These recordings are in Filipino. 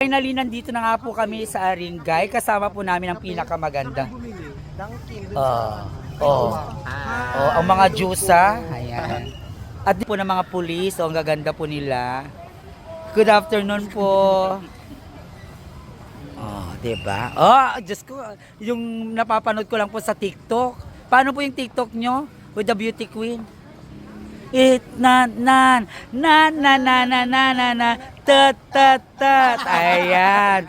Finally, nandito na nga po kami sa Aringay. Kasama po namin ang pinakamaganda. Ang mga jusa. Ayan. At po ng mga pulis. Ang gaganda po nila. Good afternoon po. Diba? Diyos ko. Yung napapanood ko lang po sa TikTok. Paano po yung TikTok nyo? With the beauty queen? Tat. Ayan.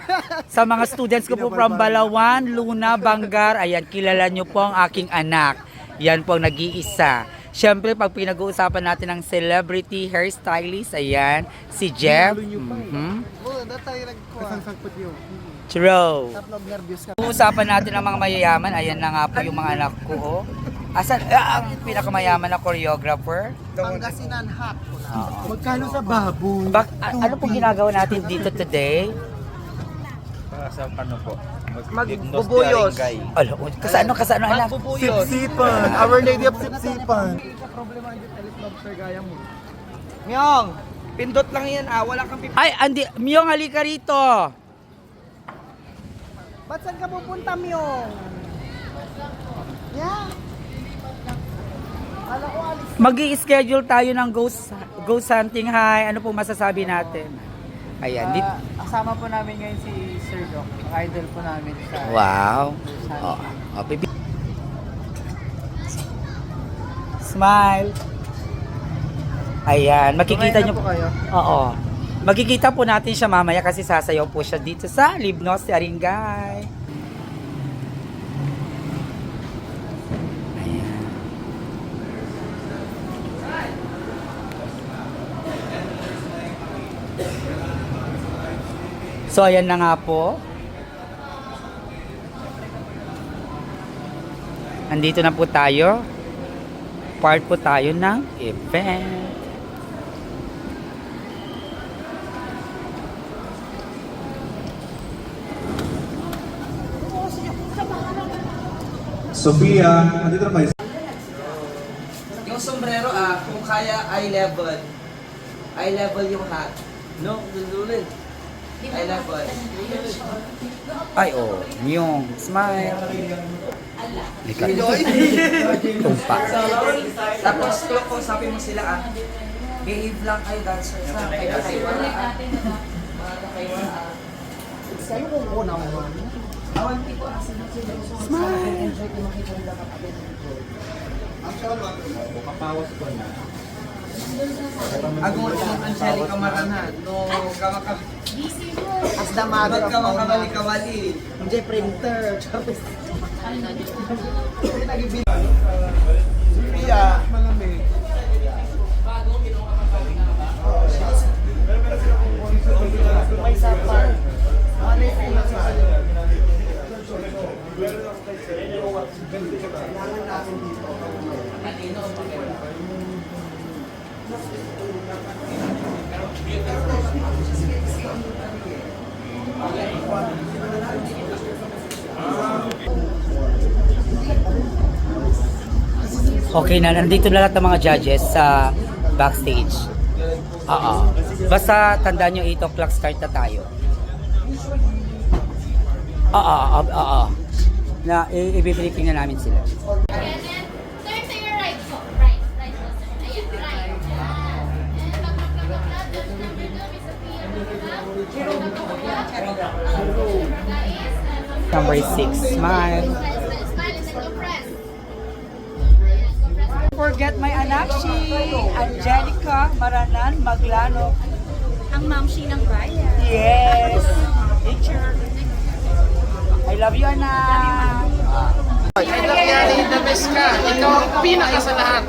Sa mga students ko po from Balawan, Luna, Bangar, ayan, kilala nyo po ang aking anak. Yan po ang nag-iisa. Siyempre, pag pinag-uusapan natin ng celebrity hairstylist, ayan, si Jeff. True. Uusapan natin ang mga mayayaman. Ayan na nga po yung mga anak ko. Asan ang pinakamayaman na choreographer? Pangasinan Hot. Magkano sa baboy? Ano po ginagawa natin dito today? Sa ano po? Magbubuyos. Kasano anak? Sipsipan. Our Lady of Sipsipan. Myong, pindot lang yan wala kang pipindot. Ay, Myong, halika rito. Ba't saan ka pupunta, Myong? Yeah. Mag-i-schedule tayo ng ghost hunting high. Ano po masasabi natin? Ayan. Kasama po namin ngayon si Sir Doc. Idol po namin sa... Wow. Smile. Ayan. Makikita nyo po kayo. Oo. Makikita po natin siya mamaya kasi sasayaw po siya dito sa Libnos, Aringay. So, ayan na nga po. Andito na po tayo. Part po tayo ng event. Sofia, andito na kayo. Yung sombrero kung kaya eye level. Eye level yung hat. No, dudulin. Eye level. Ay, Myong. Smile. Likat. Tumpa. Tapos kung sabi mo sila behave lang kayo dancer sa kayo wala. Sa'yo kung una mo. Awan tipo Smile. Kapawas ko na. Agon ang Angelica Maranan. No, as the mother of kawali. Hindi printer. Sofia, malamig. May sapan. Okay na, nandito na lahat ng mga judges sa backstage. Basta tandaan nyo, 8 o'clock start na tayo. Na i-briefing na namin sila. Turn to your right po. Right po, sir. Ayan, right. And Number 6, smile. Smile and then go press. Forget my anak, si Angelica Maranan Maglano. Ang mamshi ng bayan. Yes! Picture. I love you, anak. I love you, the best ka. Ikaw ang pinaka sa lahat.